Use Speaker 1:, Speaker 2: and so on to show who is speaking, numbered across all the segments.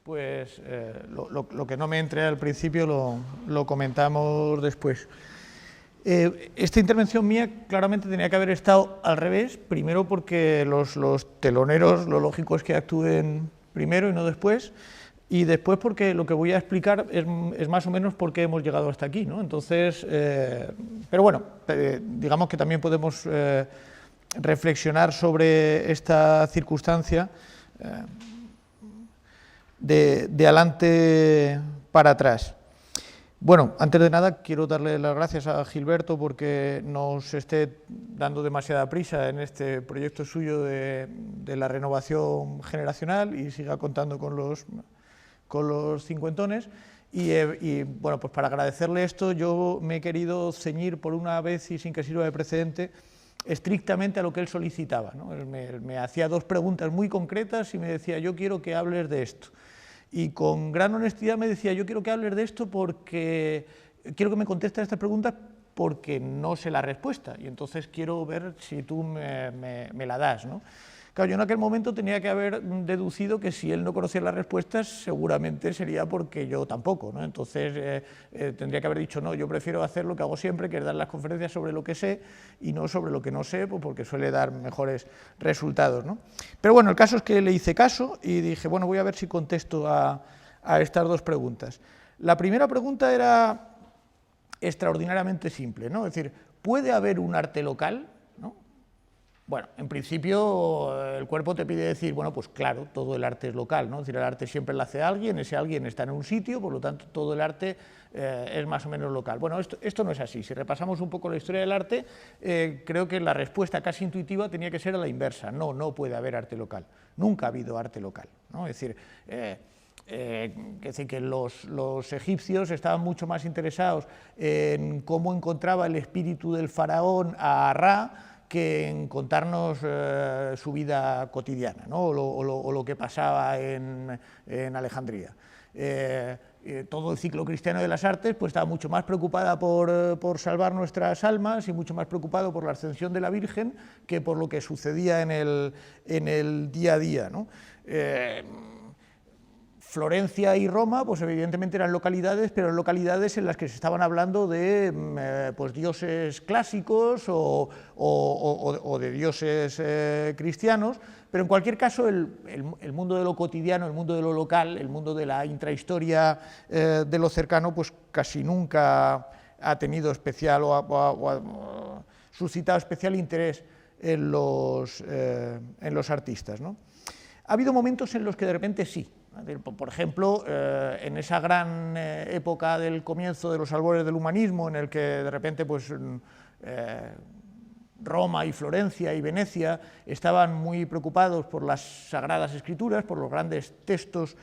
Speaker 1: pues lo que no me entre al principio lo comentamos después. Esta intervención mía claramente tenía que haber estado al revés, primero porque los teloneros lo lógico es que actúen primero y no después, y después porque lo que voy a explicar es más o menos por qué hemos llegado hasta aquí, ¿no? Entonces, pero bueno, digamos que también podemos reflexionar sobre esta circunstancia de adelante para atrás. Bueno, antes de nada quiero darle las gracias a Gilberto porque nos esté dando demasiada prisa en este proyecto suyo de la renovación generacional y siga contando con los cincuentones. Y bueno, pues para agradecerle esto yo me he querido ceñir por una vez y sin que sirva de precedente estrictamente a lo que él solicitaba, ¿no? Él me hacía dos preguntas muy concretas y me decía, yo quiero que hables de esto. Y con gran honestidad me decía, yo quiero que hables de esto porque quiero que me contestes estas preguntas porque no sé la respuesta y entonces quiero ver si tú me la das, ¿no? Claro, yo en aquel momento tenía que haber deducido que si él no conocía las respuestas seguramente sería porque yo tampoco, ¿no? Entonces tendría que haber dicho, no, yo prefiero hacer lo que hago siempre, que es dar las conferencias sobre lo que sé y no sobre lo que no sé, pues porque suele dar mejores resultados, ¿no? Pero bueno, el caso es que le hice caso y dije, bueno, voy a ver si contesto a estas dos preguntas. La primera pregunta era extraordinariamente simple, ¿no? Es decir, ¿puede haber un arte local? Bueno, en principio el cuerpo te pide decir, bueno, pues claro, todo el arte es local, ¿no? Es decir, el arte siempre lo hace alguien, ese alguien está en un sitio, por lo tanto todo el arte es más o menos local. Bueno, esto no es así. Si repasamos un poco la historia del arte, creo que la respuesta casi intuitiva tenía que ser a la inversa. No, no puede haber arte local. Nunca ha habido arte local, ¿no? Es decir, que los egipcios estaban mucho más interesados en cómo encontraba el espíritu del faraón a Ra, que en contarnos su vida cotidiana, ¿no? o lo que pasaba en Alejandría. Todo el ciclo cristiano de las artes pues, estaba mucho más preocupada por salvar nuestras almas y mucho más preocupado por la ascensión de la Virgen que por lo que sucedía en el día a día, ¿no? Florencia y Roma, pues evidentemente eran localidades, pero localidades en las que se estaban hablando de pues, dioses clásicos o de dioses cristianos, pero en cualquier caso el mundo de lo cotidiano, el mundo de lo local, el mundo de la intrahistoria de lo cercano, pues casi nunca ha tenido especial o ha suscitado especial interés en los artistas, ¿no? Ha habido momentos en los que de repente sí. Por ejemplo, en esa gran época del comienzo de los albores del humanismo, en el que de repente pues, Roma y Florencia y Venecia estaban muy preocupados por las sagradas escrituras, por los grandes textos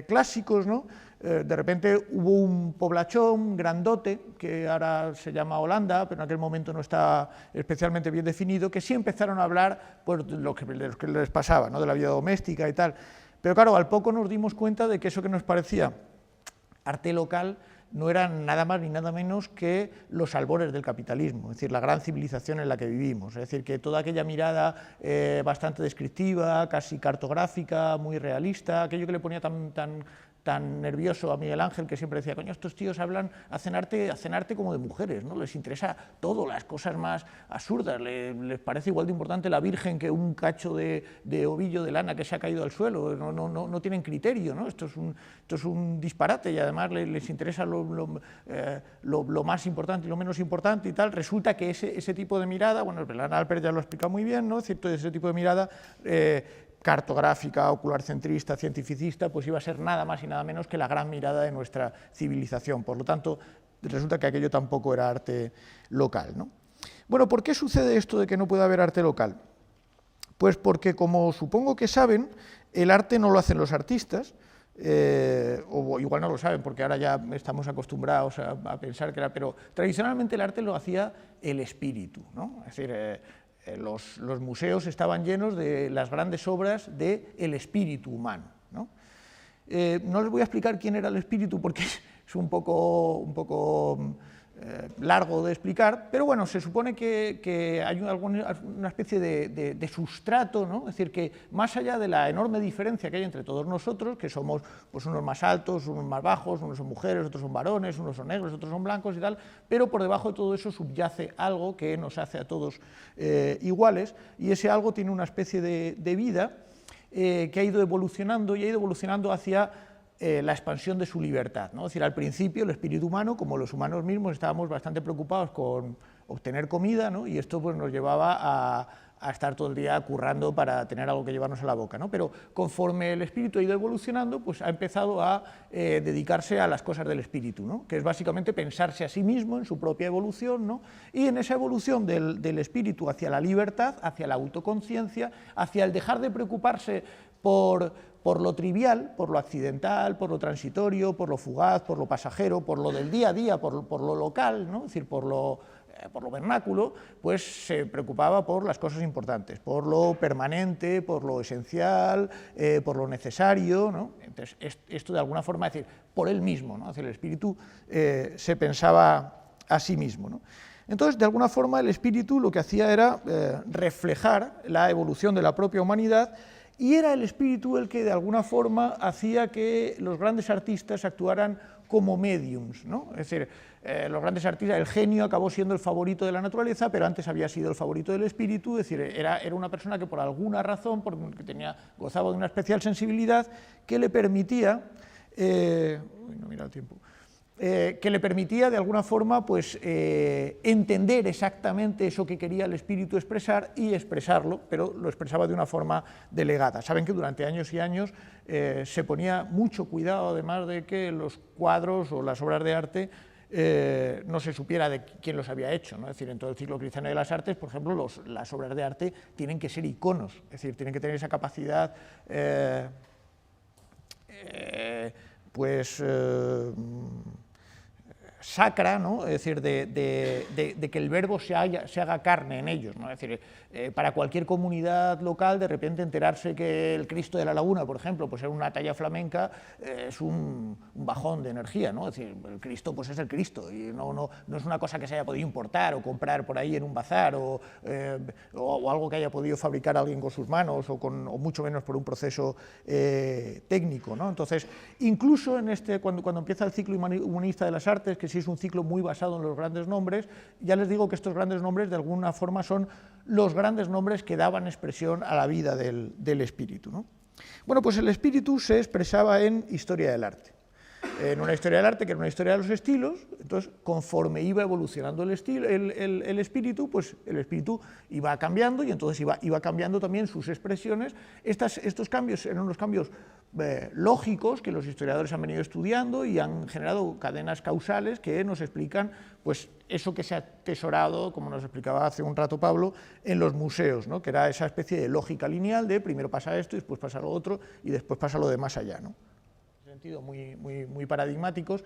Speaker 1: clásicos, ¿no? De repente hubo un poblachón grandote, que ahora se llama Holanda, pero en aquel momento no está especialmente bien definido, que sí empezaron a hablar pues, de lo que les pasaba, ¿no? De la vida doméstica y tal. Pero claro, al poco nos dimos cuenta de que eso que nos parecía arte local no eran nada más ni nada menos que los albores del capitalismo, es decir, la gran civilización en la que vivimos, es decir, que toda aquella mirada bastante descriptiva, casi cartográfica, muy realista, aquello que le ponía tan nervioso a Miguel Ángel, que siempre decía, coño, estos tíos hacen arte como de mujeres, ¿no? Les interesa todo, las cosas más absurdas, les parece igual de importante la Virgen que un cacho de ovillo de lana que se ha caído al suelo, no tienen criterio, ¿no? Esto es un disparate y además les interesa lo más importante y lo menos importante y tal. Resulta que ese tipo de mirada, bueno, Bernard Alpert ya lo ha explicado muy bien, ¿no? Cierto, ese tipo de mirada cartográfica, ocularcentrista, cientificista, pues iba a ser nada más y nada menos que la gran mirada de nuestra civilización. Por lo tanto, resulta que aquello tampoco era arte local, ¿no? Bueno, ¿por qué sucede esto de que no puede haber arte local? Pues porque, como supongo que saben, el arte no lo hacen los artistas, o igual no lo saben porque ahora ya estamos acostumbrados a pensar que era, pero tradicionalmente el arte lo hacía el espíritu, ¿no? Es decir, los museos estaban llenos de las grandes obras del espíritu humano, ¿no? No les voy a explicar quién era el espíritu porque es un poco largo de explicar, pero bueno, se supone que hay una especie de sustrato, ¿no? Es decir, que más allá de la enorme diferencia que hay entre todos nosotros, que somos pues, unos más altos, unos más bajos, unos son mujeres, otros son varones, unos son negros, otros son blancos y tal, pero por debajo de todo eso subyace algo que nos hace a todos iguales, y ese algo tiene una especie de vida que ha ido evolucionando y ha ido evolucionando hacia la expansión de su libertad, ¿no? Es decir, al principio el espíritu humano, como los humanos mismos, estábamos bastante preocupados con obtener comida, ¿no? Y esto pues, nos llevaba a estar todo el día currando para tener algo que llevarnos a la boca, ¿no? Pero conforme el espíritu ha ido evolucionando, pues ha empezado a dedicarse a las cosas del espíritu, ¿no? Que es básicamente pensarse a sí mismo en su propia evolución, ¿no? Y en esa evolución del espíritu hacia la libertad, hacia la autoconciencia, hacia el dejar de preocuparse por lo trivial, por lo accidental, por lo transitorio, por lo fugaz, por lo pasajero, por lo del día a día, por lo local, ¿no? Es decir, por lo vernáculo, pues se preocupaba por las cosas importantes, por lo permanente, por lo esencial, por lo necesario, ¿no? Entonces, esto de alguna forma, es decir, por él mismo, ¿no? Es decir, el espíritu se pensaba a sí mismo, ¿no? Entonces, de alguna forma, el espíritu lo que hacía era reflejar la evolución de la propia humanidad, y era el espíritu el que de alguna forma hacía que los grandes artistas actuaran como mediums, ¿no? Es decir, los grandes artistas, el genio acabó siendo el favorito de la naturaleza, pero antes había sido el favorito del espíritu, es decir, era una persona que por alguna razón, porque gozaba de una especial sensibilidad, que le permitía, no mira el tiempo, que le permitía de alguna forma pues, entender exactamente eso que quería el espíritu expresar y expresarlo, pero lo expresaba de una forma delegada. Saben que durante años y años se ponía mucho cuidado, además de que los cuadros o las obras de arte no se supiera de quién los había hecho, ¿no? Es decir, en todo el ciclo cristiano de las artes, por ejemplo, las obras de arte tienen que ser iconos, es decir, tienen que tener esa capacidad sacra, ¿no? Es decir, de que el verbo se haga carne en ellos, ¿no? Es decir, para cualquier comunidad local, de repente enterarse que el Cristo de la Laguna, por ejemplo, pues era una talla flamenca, es un bajón de energía, ¿no? Es decir, el Cristo pues es el Cristo, y no es una cosa que se haya podido importar o comprar por ahí en un bazar, o algo que haya podido fabricar alguien con sus manos, o mucho menos por un proceso técnico, ¿no? Entonces, incluso en cuando empieza el ciclo humanista de las artes, que sí es un ciclo muy basado en los grandes nombres, ya les digo que estos grandes nombres de alguna forma son los grandes nombres que daban expresión a la vida del espíritu, ¿no? Bueno, pues el espíritu se expresaba en historia del arte. En una historia del arte, que era una historia de los estilos, entonces, conforme iba evolucionando el espíritu, pues el espíritu iba cambiando, y entonces iba cambiando también sus expresiones. Estos cambios eran unos cambios lógicos que los historiadores han venido estudiando y han generado cadenas causales que nos explican pues, eso que se ha atesorado, como nos explicaba hace un rato Pablo, en los museos, ¿no? Que era esa especie de lógica lineal de primero pasa esto, después pasa lo otro y después pasa lo de más allá, ¿no? Sentido muy paradigmáticos.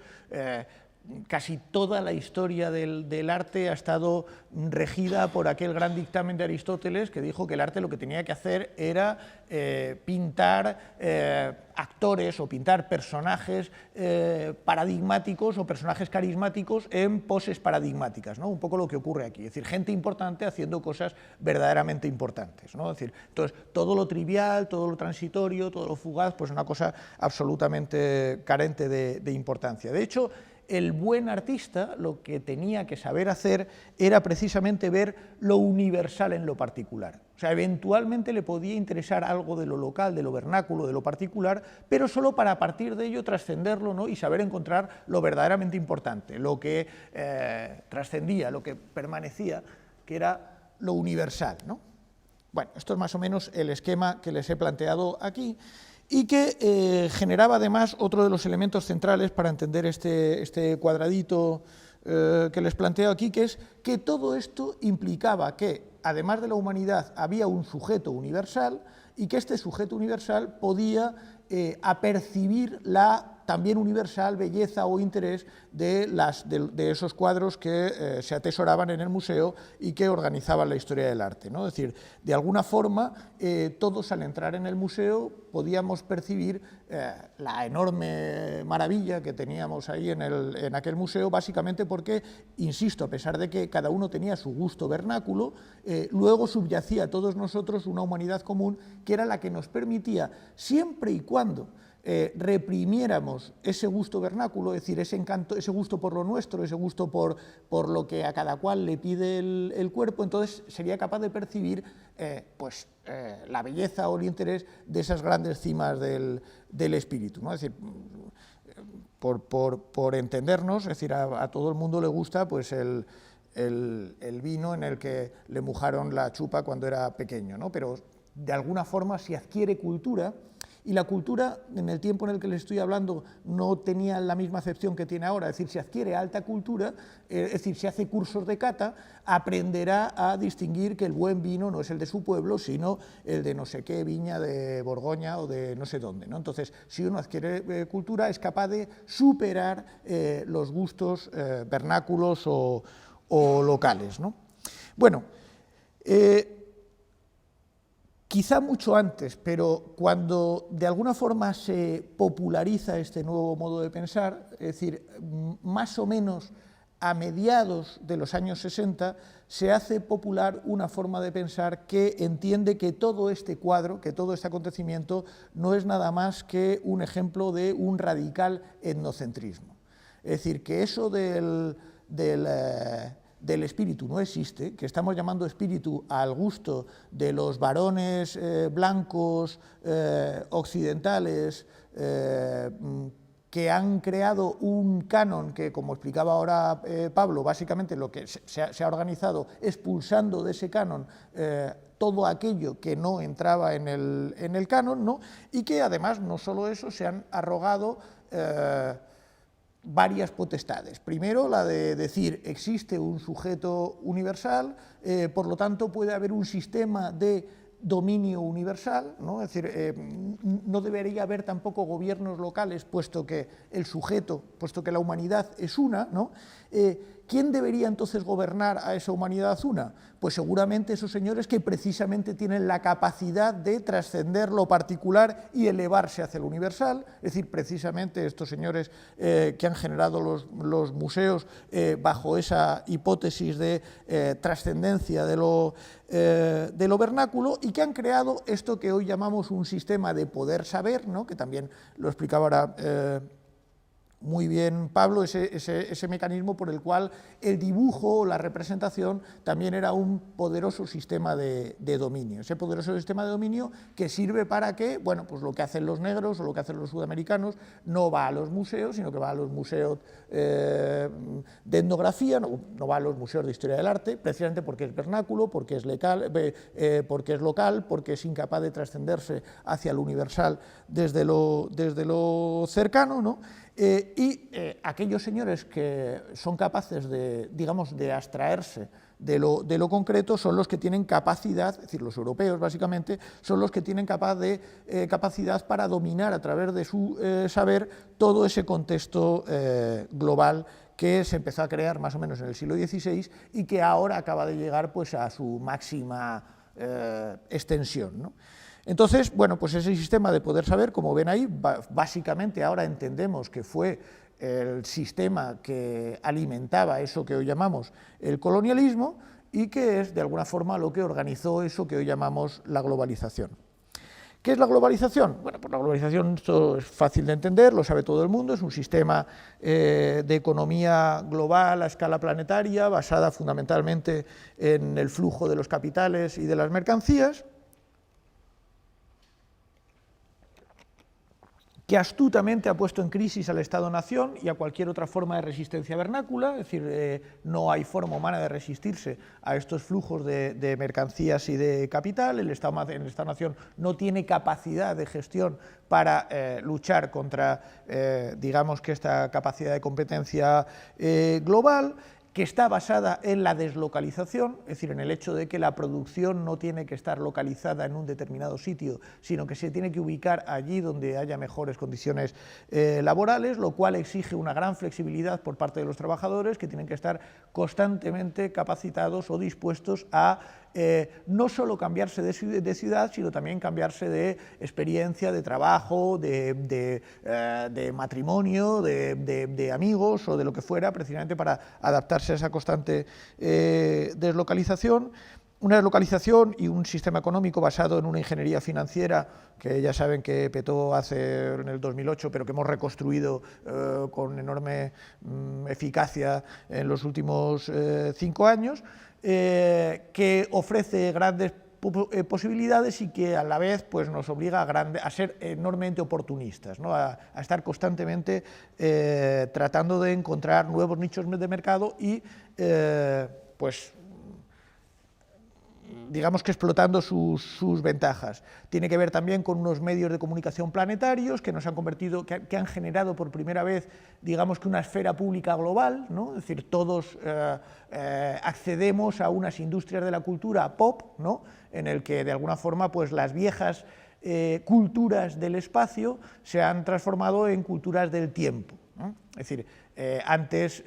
Speaker 1: Casi toda la historia del arte ha estado regida por aquel gran dictamen de Aristóteles que dijo que el arte lo que tenía que hacer era pintar actores o pintar personajes paradigmáticos o personajes carismáticos en poses paradigmáticas, ¿no? Un poco lo que ocurre aquí, es decir, gente importante haciendo cosas verdaderamente importantes, ¿no? Es decir, entonces, todo lo trivial, todo lo transitorio, todo lo fugaz, pues una cosa absolutamente carente de importancia. De hecho, el buen artista lo que tenía que saber hacer era precisamente ver lo universal en lo particular. O sea, eventualmente le podía interesar algo de lo local, de lo vernáculo, de lo particular, pero solo para a partir de ello trascenderlo, ¿no? Y saber encontrar lo verdaderamente importante, lo que trascendía, lo que permanecía, que era lo universal, ¿no? Bueno, esto es más o menos el esquema que les he planteado aquí, y que generaba además otro de los elementos centrales para entender este cuadradito que les planteo aquí, que es que todo esto implicaba que, además de la humanidad, había un sujeto universal, y que este sujeto universal podía apercibir la también universal belleza o interés de esos cuadros que se atesoraban en el museo y que organizaban la historia del arte, ¿no? Es decir, de alguna forma, todos al entrar en el museo podíamos percibir la enorme maravilla que teníamos ahí en aquel museo, básicamente porque, insisto, a pesar de que cada uno tenía su gusto vernáculo, luego subyacía a todos nosotros una humanidad común que era la que nos permitía, siempre y cuando reprimiéramos ese gusto vernáculo, es decir, ese encanto, ese gusto por lo nuestro, ese gusto por lo que a cada cual le pide el cuerpo, entonces sería capaz de percibir la belleza o el interés de esas grandes cimas del espíritu, ¿no? Es decir, por entendernos, es decir, a todo el mundo le gusta pues el vino en el que le mojaron la chupa cuando era pequeño, ¿no? Pero de alguna forma se adquiere cultura, y la cultura, en el tiempo en el que les estoy hablando, no tenía la misma acepción que tiene ahora, es decir, se adquiere alta cultura, es decir, se hace cursos de cata, aprenderá a distinguir que el buen vino no es el de su pueblo, sino el de no sé qué viña de Borgoña o de no sé dónde, ¿no? Entonces, si uno adquiere cultura, es capaz de superar los gustos vernáculos o locales, ¿no? Bueno, quizá mucho antes, pero cuando de alguna forma se populariza este nuevo modo de pensar, es decir, más o menos a mediados de los años 60, se hace popular una forma de pensar que entiende que todo este cuadro, que todo este acontecimiento, no es nada más que un ejemplo de un radical etnocentrismo. Es decir, que eso del espíritu no existe, que estamos llamando espíritu al gusto de los varones blancos occidentales que han creado un canon que, como explicaba ahora Pablo, básicamente lo que se ha organizado expulsando de ese canon todo aquello que no entraba en el canon, ¿no? Y que además no solo eso, se han arrogado varias potestades. Primero, la de decir existe un sujeto universal, por lo tanto puede haber un sistema de dominio universal, ¿no? Es decir, no debería haber tampoco gobiernos locales, puesto que el sujeto, puesto que la humanidad es una, ¿no? ¿Quién debería entonces gobernar a esa humanidad una? Pues seguramente esos señores que precisamente tienen la capacidad de trascender lo particular y elevarse hacia lo universal, es decir, precisamente estos señores que han generado los museos bajo esa hipótesis de trascendencia de lo vernáculo, y que han creado esto que hoy llamamos un sistema de poder saber, ¿no? Que también lo explicaba ahora muy bien Pablo, ese mecanismo por el cual el dibujo o la representación también era un poderoso sistema de dominio. Ese poderoso sistema de dominio que sirve para que, bueno, pues lo que hacen los negros o lo que hacen los sudamericanos no va a los museos, sino que va a los museos de etnografía, no va a los museos de historia del arte, precisamente porque es vernáculo, porque es local, porque es incapaz de trascenderse hacia lo universal desde lo cercano, ¿no? Aquellos señores que son capaces de, digamos, de abstraerse de lo concreto son los que tienen capacidad, es decir, los europeos básicamente, son los que tienen capacidad para dominar a través de su saber todo ese contexto global que se empezó a crear más o menos en el siglo XVI y que ahora acaba de llegar pues, a su máxima extensión, ¿no? Entonces, bueno, pues ese sistema de poder saber, como ven ahí, básicamente ahora entendemos que fue el sistema que alimentaba eso que hoy llamamos el colonialismo y que es, de alguna forma, lo que organizó eso que hoy llamamos la globalización. ¿Qué es la globalización? Bueno, pues la globalización, esto es fácil de entender, lo sabe todo el mundo, es un sistema de economía global a escala planetaria, basada fundamentalmente en el flujo de los capitales y de las mercancías, que astutamente ha puesto en crisis al Estado-nación y a cualquier otra forma de resistencia vernácula, es decir, no hay forma humana de resistirse a estos flujos de mercancías y de capital, el Estado-nación no tiene capacidad de gestión para luchar contra, digamos que esta capacidad de competencia global, que está basada en la deslocalización, es decir, en el hecho de que la producción no tiene que estar localizada en un determinado sitio, sino que se tiene que ubicar allí donde haya mejores condiciones laborales, lo cual exige una gran flexibilidad por parte de los trabajadores, que tienen que estar constantemente capacitados o dispuestos a no solo cambiarse de ciudad, sino también cambiarse de experiencia, de trabajo, de matrimonio, de amigos o de lo que fuera, precisamente para adaptarse a esa constante deslocalización. Una deslocalización y un sistema económico basado en una ingeniería financiera que ya saben que petó en el 2008, pero que hemos reconstruido con enorme eficacia en los últimos 5 años, que ofrece grandes posibilidades y que a la vez pues, nos obliga a ser enormemente oportunistas, ¿no? a estar constantemente tratando de encontrar nuevos nichos de mercado y pues digamos que explotando sus ventajas. Tiene que ver también con unos medios de comunicación planetarios que nos han convertido, que han generado por primera vez, digamos que una esfera pública global, ¿no? Es decir, todos accedemos a unas industrias de la cultura pop, ¿no? En el que de alguna forma pues las viejas culturas del espacio se han transformado en culturas del tiempo, ¿no? Es decir, antes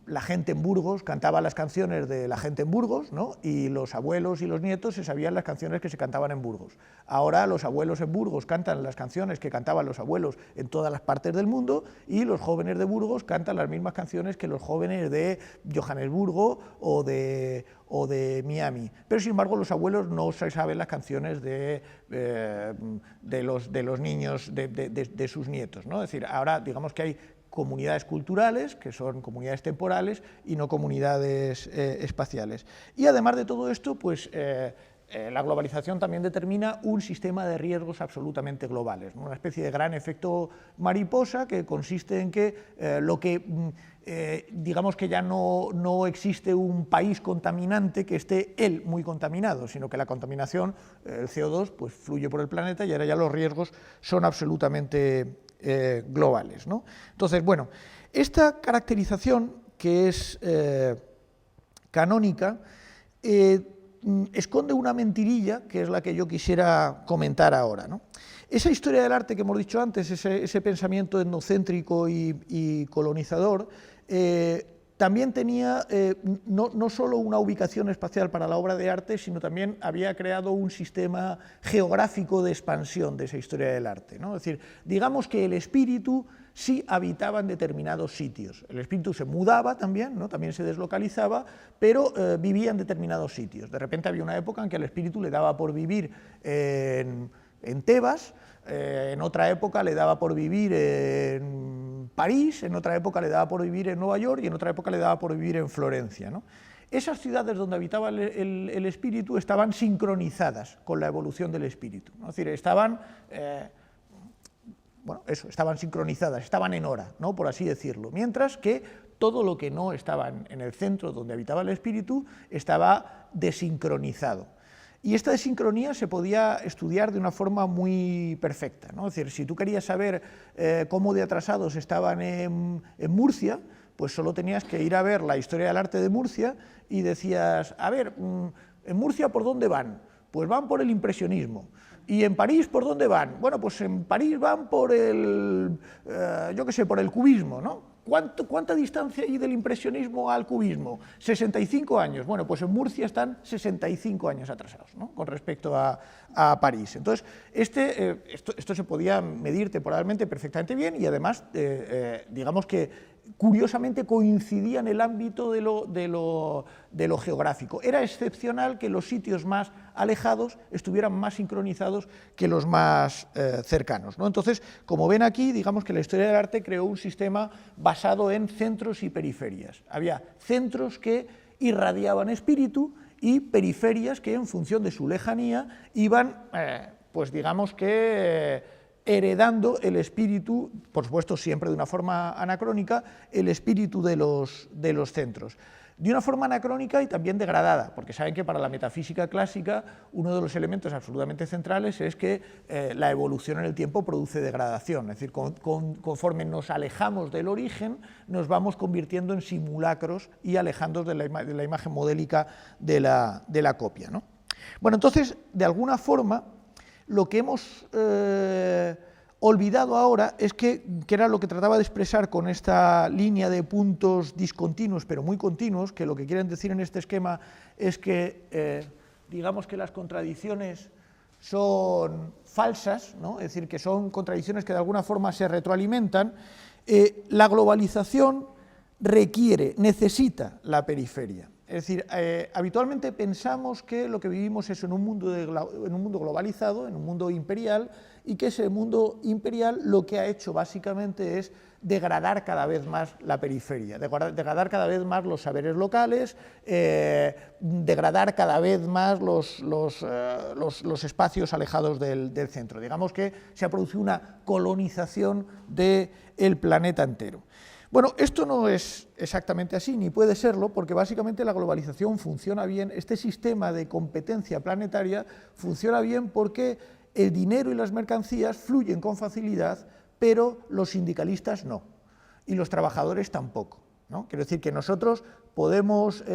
Speaker 1: la gente en Burgos cantaba las canciones de la gente en Burgos, ¿no? Y los abuelos y los nietos se sabían las canciones que se cantaban en Burgos. Ahora los abuelos en Burgos cantan las canciones que cantaban los abuelos en todas las partes del mundo y los jóvenes de Burgos cantan las mismas canciones que los jóvenes de Johannesburgo o de Miami. Pero sin embargo los abuelos no se saben las canciones de los niños, de sus nietos, ¿no? Es decir, ahora digamos que hay comunidades culturales, que son comunidades temporales y no comunidades espaciales. Y además de todo esto, pues la globalización también determina un sistema de riesgos absolutamente globales, ¿no? Una especie de gran efecto mariposa que consiste en que digamos que ya no existe un país contaminante que esté él muy contaminado, sino que la contaminación, el CO2, pues fluye por el planeta y ahora ya los riesgos son absolutamente globales, ¿no? Entonces, bueno, esta caracterización que es canónica esconde una mentirilla que es la que yo quisiera comentar ahora, ¿no? Esa historia del arte que hemos dicho antes, ese pensamiento etnocéntrico y colonizador, también tenía no solo una ubicación espacial para la obra de arte, sino también había creado un sistema geográfico de expansión de esa historia del arte, ¿no? Es decir, digamos que el espíritu sí habitaba en determinados sitios. El espíritu se mudaba también, ¿no? También se deslocalizaba, pero vivía en determinados sitios. De repente había una época en que al espíritu le daba por vivir en Tebas, en otra época le daba por vivir en París, en otra época le daba por vivir en Nueva York y en otra época le daba por vivir en Florencia, ¿no? Esas ciudades donde habitaba el espíritu estaban sincronizadas con la evolución del espíritu, ¿no? Es decir, estaban sincronizadas, estaban en hora, ¿no? Por así decirlo, mientras que todo lo que no estaba en el centro donde habitaba el espíritu estaba desincronizado. Y esta desincronía se podía estudiar de una forma muy perfecta, ¿no? Es decir, si tú querías saber cómo de atrasados estaban en Murcia, pues solo tenías que ir a ver la historia del arte de Murcia y decías, a ver, ¿en Murcia por dónde van? Pues van por el impresionismo. ¿Y en París por dónde van? Bueno, pues en París van por por el cubismo, ¿no? ¿Cuánta distancia hay del impresionismo al cubismo? 65 años. Bueno, pues en Murcia están 65 años atrasados, ¿no? Con respecto a París. Entonces, esto se podía medir temporalmente perfectamente bien y además, digamos que curiosamente coincidía en el ámbito de lo geográfico. Era excepcional que los sitios más alejados estuvieran más sincronizados que los más cercanos, ¿no? Entonces, como ven aquí, digamos que la historia del arte creó un sistema basado en centros y periferias. Había centros que irradiaban espíritu y periferias que, en función de su lejanía, iban, pues digamos que heredando el espíritu, por supuesto siempre de una forma anacrónica, el espíritu de los centros. De una forma anacrónica y también degradada, porque saben que para la metafísica clásica uno de los elementos absolutamente centrales es que la evolución en el tiempo produce degradación, es decir, conforme nos alejamos del origen, nos vamos convirtiendo en simulacros y alejándonos de la imagen modélica de la copia, ¿no? Bueno, entonces, de alguna forma, lo que hemos olvidado ahora es que era lo que trataba de expresar con esta línea de puntos discontinuos, pero muy continuos, que lo que quieren decir en este esquema es que, digamos que las contradicciones son falsas, ¿no? Es decir, que son contradicciones que de alguna forma se retroalimentan. La globalización necesita la periferia. Es decir, habitualmente pensamos que lo que vivimos es en un mundo globalizado, en un mundo imperial, y que ese mundo imperial lo que ha hecho básicamente es degradar cada vez más la periferia, degradar cada vez más los saberes locales, degradar cada vez más los espacios alejados del centro. Digamos que se ha producido una colonización del planeta entero. Bueno, esto no es exactamente así, ni puede serlo, porque básicamente la globalización funciona bien, este sistema de competencia planetaria funciona bien porque el dinero y las mercancías fluyen con facilidad, pero los sindicalistas no, y los trabajadores tampoco, ¿no? Quiero decir que nosotros podemos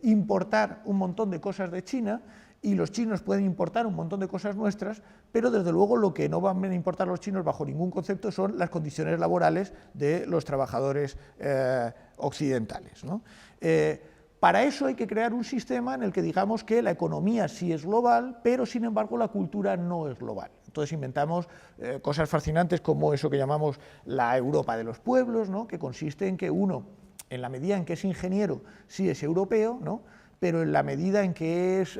Speaker 1: importar un montón de cosas de China, y los chinos pueden importar un montón de cosas nuestras, pero desde luego lo que no van a importar los chinos bajo ningún concepto son las condiciones laborales de los trabajadores occidentales, ¿no? Para eso hay que crear un sistema en el que digamos que la economía sí es global, pero sin embargo la cultura no es global. Entonces inventamos cosas fascinantes como eso que llamamos la Europa de los pueblos, ¿no? Que consiste en que uno, en la medida en que es ingeniero, sí es europeo, ¿no? Pero en la medida en que es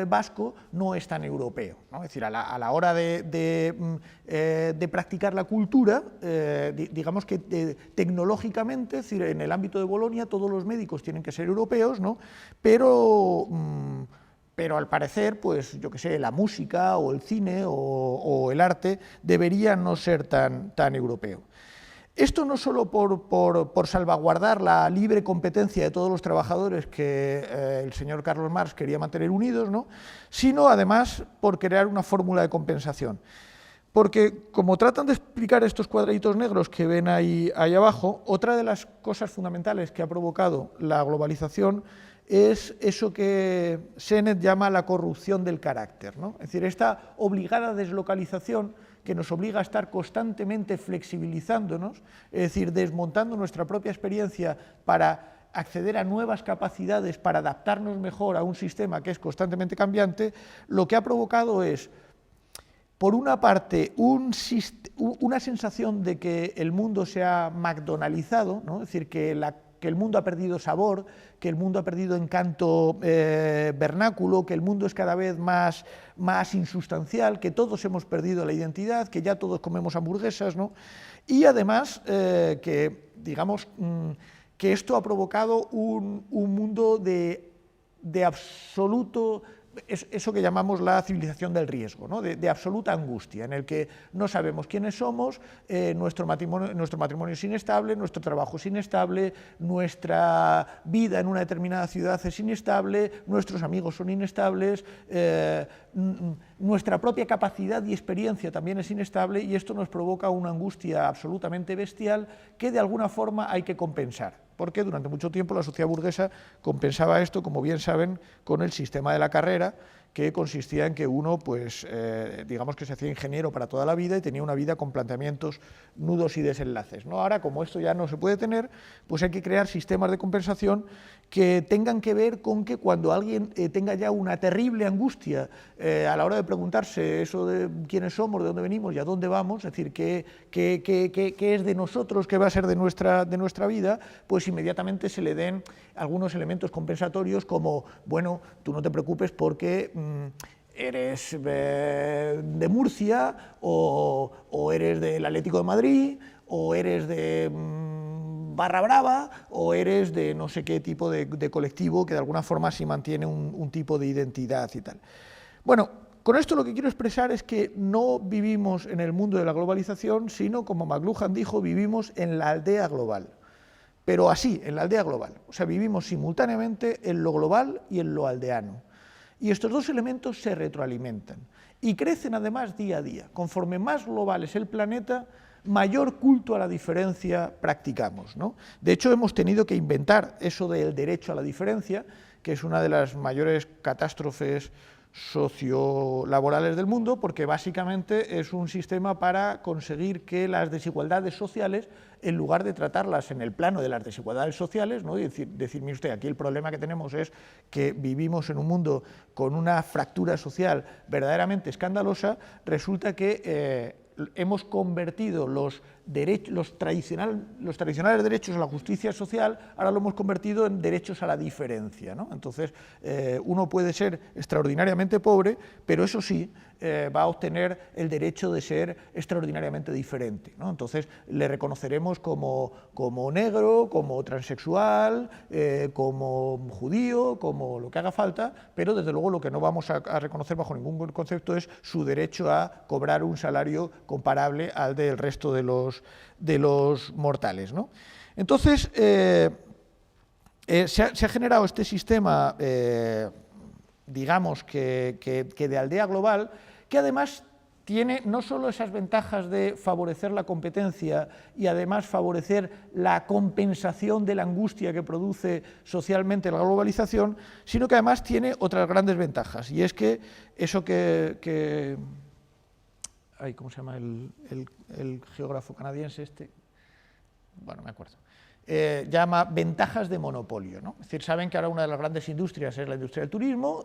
Speaker 1: vasco no es tan europeo, ¿no? Es decir, a la hora de practicar la cultura, digamos que tecnológicamente, es decir, en el ámbito de Bolonia todos los médicos tienen que ser europeos, ¿no? Pero al parecer, pues yo qué sé, la música o el cine o el arte debería no ser tan europeo. Esto no solo por salvaguardar la libre competencia de todos los trabajadores que el señor Carlos Marx quería mantener unidos, ¿no? Sino además por crear una fórmula de compensación. Porque, como tratan de explicar estos cuadraditos negros que ven ahí abajo, otra de las cosas fundamentales que ha provocado la globalización es eso que Sennett llama la corrupción del carácter, ¿no? Es decir, esta obligada deslocalización que nos obliga a estar constantemente flexibilizándonos, es decir, desmontando nuestra propia experiencia para acceder a nuevas capacidades, para adaptarnos mejor a un sistema que es constantemente cambiante, lo que ha provocado es, por una parte, una sensación de que el mundo se ha McDonaldizado, ¿no? Es decir, que el mundo ha perdido sabor, que el mundo ha perdido encanto vernáculo, que el mundo es cada vez más insustancial, que todos hemos perdido la identidad, que ya todos comemos hamburguesas, ¿no? Y además que, digamos, que esto ha provocado un mundo de absoluto, eso que llamamos la civilización del riesgo, ¿no? de absoluta angustia, en el que no sabemos quiénes somos, nuestro matrimonio es inestable, nuestro trabajo es inestable, nuestra vida en una determinada ciudad es inestable, nuestros amigos son inestables, nuestra propia capacidad y experiencia también es inestable, y esto nos provoca una angustia absolutamente bestial que de alguna forma hay que compensar, porque durante mucho tiempo la sociedad burguesa compensaba esto, como bien saben, con el sistema de la carrera, que consistía en que uno, pues, digamos que se hacía ingeniero para toda la vida y tenía una vida con planteamientos, nudos y desenlaces, ¿no? Ahora, como esto ya no se puede tener, pues hay que crear sistemas de compensación que tengan que ver con que cuando alguien tenga ya una terrible angustia a la hora de preguntarse eso de quiénes somos, de dónde venimos y a dónde vamos, es decir, qué es de nosotros, qué va a ser de nuestra vida, pues inmediatamente se le den algunos elementos compensatorios como, bueno, tú no te preocupes porque eres de Murcia o eres del Atlético de Madrid o eres de Barra Brava o eres de no sé qué tipo de colectivo que de alguna forma sí mantiene un tipo de identidad y tal. Bueno, Con esto lo que quiero expresar es que no vivimos en el mundo de la globalización, sino, como McLuhan dijo, vivimos en la aldea global. Pero así, en la aldea global. O sea, vivimos simultáneamente en lo global y en lo aldeano. Y estos dos elementos se retroalimentan y crecen además día a día. Conforme más global es el planeta, mayor culto a la diferencia practicamos, ¿no? De hecho, hemos tenido que inventar eso del derecho a la diferencia, que es una de las mayores catástrofes sociolaborales del mundo, porque básicamente es un sistema para conseguir que las desigualdades sociales, en lugar de tratarlas en el plano de las desigualdades sociales, ¿no? Y decir, mire usted, aquí el problema que tenemos es que vivimos en un mundo con una fractura social verdaderamente escandalosa, resulta que hemos convertido los tradicionales derechos a la justicia social, ahora lo hemos convertido en derechos a la diferencia, ¿no? Entonces, uno puede ser extraordinariamente pobre, pero eso sí, va a obtener el derecho de ser extraordinariamente diferente, ¿no? Entonces, le reconoceremos como negro, como transexual, como judío, como lo que haga falta, pero desde luego lo que no vamos a reconocer bajo ningún concepto es su derecho a cobrar un salario comparable al del resto de los mortales, ¿no? Entonces, se ha generado este sistema, digamos que de aldea global, que además tiene no solo esas ventajas de favorecer la competencia y además favorecer la compensación de la angustia que produce socialmente la globalización, sino que además tiene otras grandes ventajas, y es que eso ¿cómo se llama el geógrafo canadiense este? Bueno, me acuerdo. Llama ventajas de monopolio, ¿no? Es decir, saben que ahora una de las grandes industrias es la industria del turismo,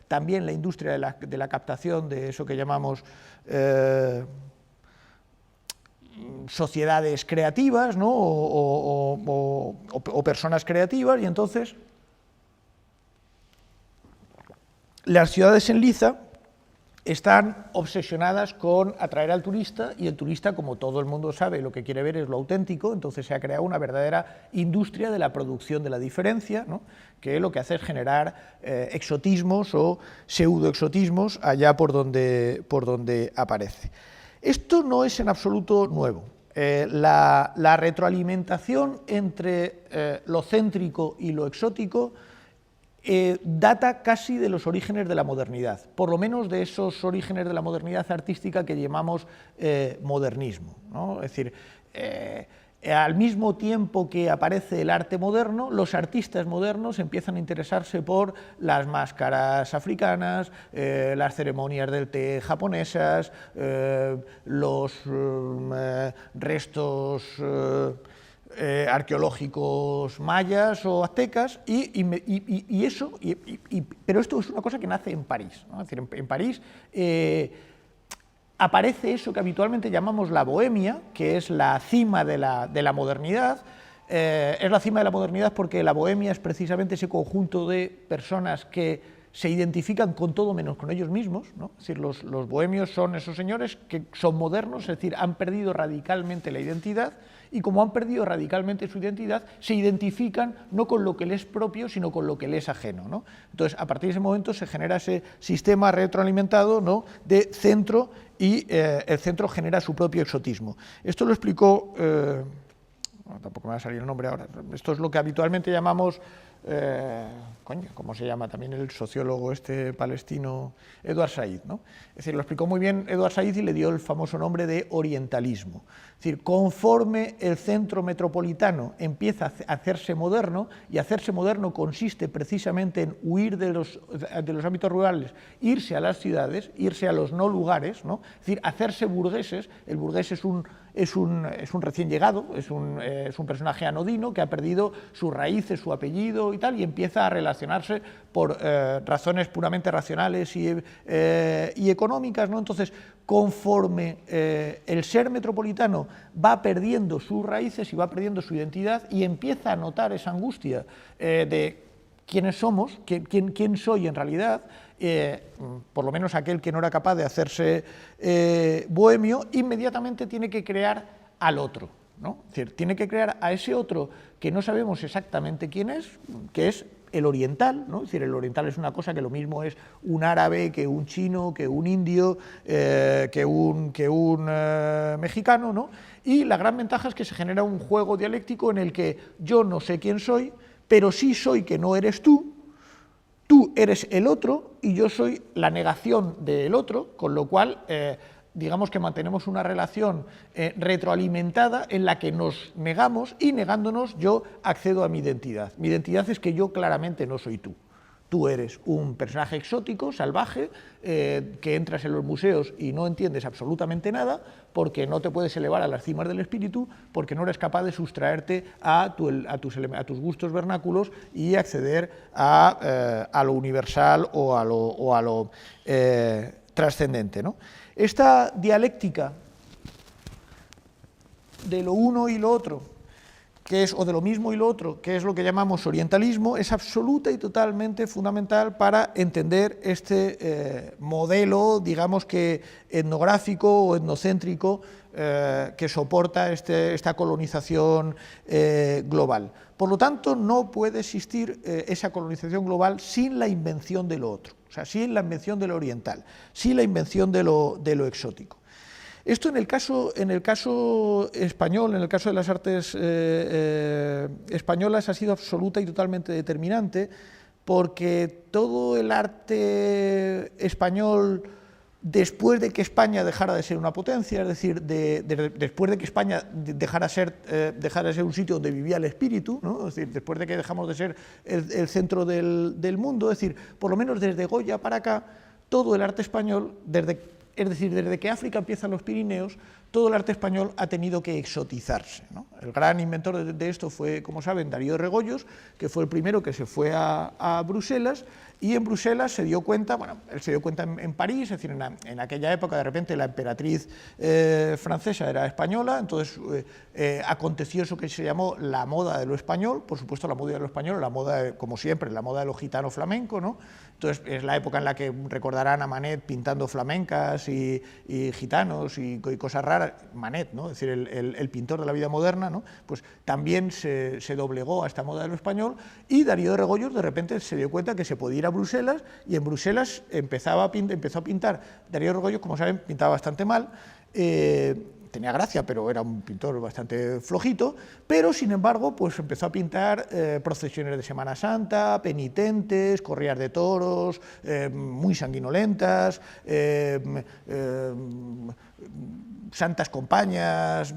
Speaker 1: también la industria de la captación de eso que llamamos sociedades creativas, ¿no? o personas creativas, y entonces las ciudades en liza están obsesionadas con atraer al turista, y el turista, como todo el mundo sabe, lo que quiere ver es lo auténtico, entonces se ha creado una verdadera industria de la producción de la diferencia, ¿no? Que lo que hace es generar exotismos o pseudoexotismos allá por donde aparece. Esto no es en absoluto nuevo. La retroalimentación entre lo céntrico y lo exótico data casi de los orígenes de la modernidad, por lo menos de esos orígenes de la modernidad artística que llamamos modernismo, ¿no? Es decir, al mismo tiempo que aparece el arte moderno, los artistas modernos empiezan a interesarse por las máscaras africanas, las ceremonias del té japonesas, los restos arqueológicos mayas o aztecas, pero esto es una cosa que nace en París, ¿no? Es decir, en París aparece eso que habitualmente llamamos la bohemia, que es la cima de la modernidad. Es la cima de la modernidad porque la bohemia es precisamente ese conjunto de personas que se identifican con todo menos con ellos mismos, ¿no? Es decir, los bohemios son esos señores que son modernos, es decir, han perdido radicalmente la identidad, y como han perdido radicalmente su identidad, se identifican no con lo que les es propio, sino con lo que les es ajeno, ¿no? Entonces, a partir de ese momento se genera ese sistema retroalimentado, ¿no?, de centro, y el centro genera su propio exotismo. Esto lo explicó, tampoco me va a salir el nombre ahora, esto es lo que habitualmente llamamos, ¿cómo se llama también el sociólogo este palestino? Edward Said, ¿no? Es decir, lo explicó muy bien Edward Said y le dio el famoso nombre de orientalismo. Es decir, conforme el centro metropolitano empieza a hacerse moderno, y hacerse moderno consiste precisamente en huir de los ámbitos rurales, irse a las ciudades, irse a los no lugares, ¿no? Es decir, hacerse burgueses. El burgués es un recién llegado, es un personaje anodino que ha perdido sus raíces, su apellido y tal, y empieza a relacionarse por razones puramente racionales y económicas, ¿no? Entonces, conforme el ser metropolitano va perdiendo sus raíces y va perdiendo su identidad, y empieza a notar esa angustia de quiénes somos, quién soy en realidad, por lo menos aquel que no era capaz de hacerse bohemio, inmediatamente tiene que crear al otro, ¿no? Es decir, tiene que crear a ese otro que no sabemos exactamente quién es, que es el oriental, ¿no? Es decir, el oriental es una cosa que lo mismo es un árabe que un chino, que un indio, que un mexicano, ¿no? Y la gran ventaja es que se genera un juego dialéctico en el que yo no sé quién soy, pero sí soy que no eres tú eres el otro y yo soy la negación del otro, con lo cual digamos que mantenemos una relación retroalimentada en la que nos negamos y negándonos yo accedo a mi identidad. Mi identidad es que yo claramente no soy tú. Tú eres un personaje exótico, salvaje, que entras en los museos y no entiendes absolutamente nada porque no te puedes elevar a las cimas del espíritu, porque no eres capaz de sustraerte a tus gustos vernáculos y acceder a lo universal o a lo trascendente, ¿no? Esta dialéctica de lo uno y lo otro, o de lo mismo y lo otro, que es lo que llamamos orientalismo, es absoluta y totalmente fundamental para entender este modelo, digamos que etnográfico o etnocéntrico que soporta esta colonización global. Por lo tanto, no puede existir esa colonización global sin la invención de lo otro, o sea, sin la invención de lo oriental, sin la invención de lo exótico. Esto en el caso español, en el caso de las artes españolas, ha sido absoluta y totalmente determinante, porque todo el arte español, después de que España dejara de ser una potencia, es decir, después de que España dejara de ser un sitio donde vivía el espíritu, ¿no? Es decir, después de que dejamos de ser el centro del mundo, es decir, por lo menos desde Goya para acá, todo el arte español, es decir, desde que África empieza en los Pirineos, todo el arte español ha tenido que exotizarse, ¿no? El gran inventor de esto fue, como saben, Darío de Regoyos, que fue el primero que se fue a Bruselas, y en Bruselas se dio cuenta, bueno, él se dio cuenta en París, es decir, en aquella época de repente la emperatriz francesa era española, entonces aconteció eso que se llamó la moda de lo español, por supuesto la moda de lo español, la moda, como siempre, la moda de lo gitano flamenco, ¿no? Entonces es la época en la que recordarán a Manet pintando flamencas y gitanos y cosas raras, Manet, ¿no? Es decir, el pintor de la vida moderna, ¿no? Pues también se doblegó a esta moda de lo español, y Darío de Regoyos de repente se dio cuenta que se podía ir a Bruselas, y en Bruselas empezó a pintar. Darío de Regoyos, como saben, pintaba bastante mal, tenía gracia, pero era un pintor bastante flojito, pero sin embargo pues empezó a pintar procesiones de Semana Santa, penitentes, corridas de toros, muy sanguinolentas, santas compañías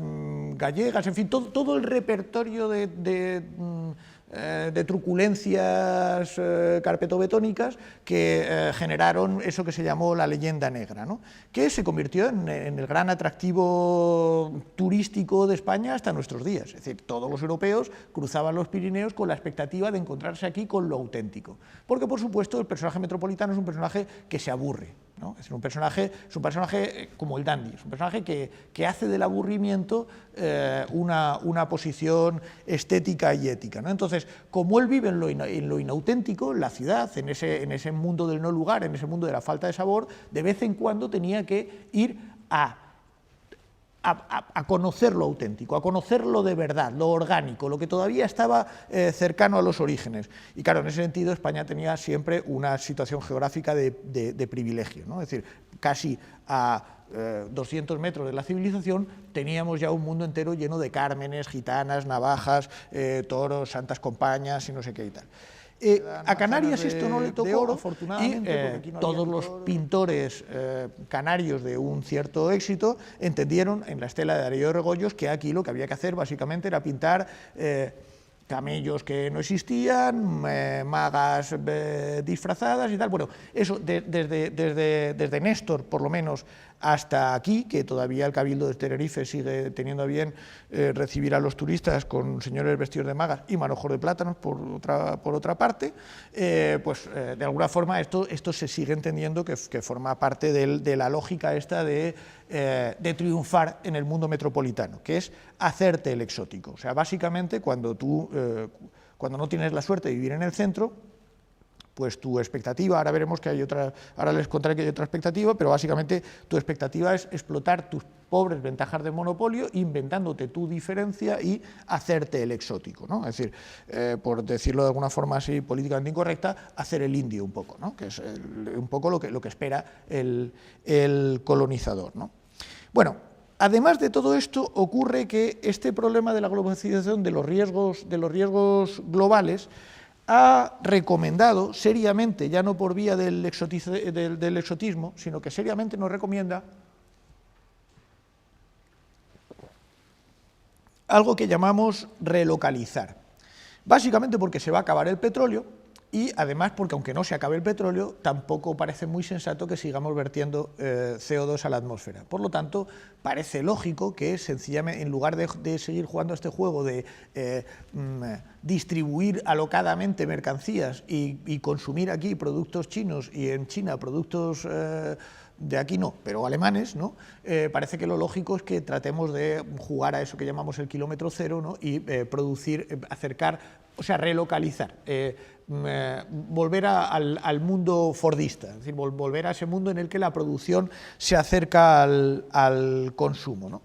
Speaker 1: gallegas, en fin, todo el repertorio de truculencias carpetobetónicas que generaron eso que se llamó la leyenda negra, ¿no? Que se convirtió en el gran atractivo turístico de España hasta nuestros días. Es decir, todos los europeos cruzaban los Pirineos con la expectativa de encontrarse aquí con lo auténtico, porque por supuesto el personaje metropolitano es un personaje que se aburre, ¿no? Es un personaje como el dandy, es un personaje que hace del aburrimiento una posición estética y ética, ¿no? Entonces, como él vive en lo inauténtico, la ciudad, en ese mundo del no lugar, en ese mundo de la falta de sabor, de vez en cuando tenía que ir a conocer lo auténtico, a conocer lo de verdad, lo orgánico, lo que todavía estaba cercano a los orígenes. Y claro, en ese sentido España tenía siempre una situación geográfica de privilegio, ¿no? Es decir, casi a 200 metros de la civilización teníamos ya un mundo entero lleno de cármenes, gitanas, navajas, toros, santas compañías y no sé qué y tal. A Canarias esto no le tocó, oro, afortunadamente, y todos los pintores canarios de un cierto éxito entendieron en la estela de Darío de Regoyos que aquí lo que había que hacer básicamente era pintar camellos que no existían, magas disfrazadas y tal. Bueno, eso desde Néstor, por lo menos, hasta aquí, que todavía el Cabildo de Tenerife sigue teniendo a bien recibir a los turistas con señores vestidos de magas y manojos de plátanos, por otra parte, de alguna forma esto se sigue entendiendo que forma parte de la lógica esta de triunfar en el mundo metropolitano, que es hacerte el exótico. O sea, básicamente cuando no tienes la suerte de vivir en el centro, pues tu expectativa, ahora veremos que hay otra, ahora les contaré que hay otra expectativa, pero básicamente tu expectativa es explotar tus pobres ventajas de monopolio, inventándote tu diferencia y hacerte el exótico, ¿no? Es decir, por decirlo de alguna forma así políticamente incorrecta, hacer el indio un poco, ¿no? Que es un poco lo que espera el colonizador, ¿no? Bueno, además de todo esto, ocurre que este problema de la globalización, de los riesgos globales, ha recomendado seriamente, ya no por vía del exotismo, sino que seriamente nos recomienda algo que llamamos relocalizar, básicamente porque se va a acabar el petróleo y además porque aunque no se acabe el petróleo, tampoco parece muy sensato que sigamos vertiendo CO2 a la atmósfera. Por lo tanto, parece lógico que sencillamente, en lugar de seguir jugando a este juego de distribuir alocadamente mercancías y consumir aquí productos chinos y en China productos de aquí no, pero alemanes, ¿no? Parece que lo lógico es que tratemos de jugar a eso que llamamos el kilómetro cero, ¿no? Y producir, acercar, o sea, relocalizar, volver al mundo fordista, es decir, volver a ese mundo en el que la producción se acerca al consumo, ¿no?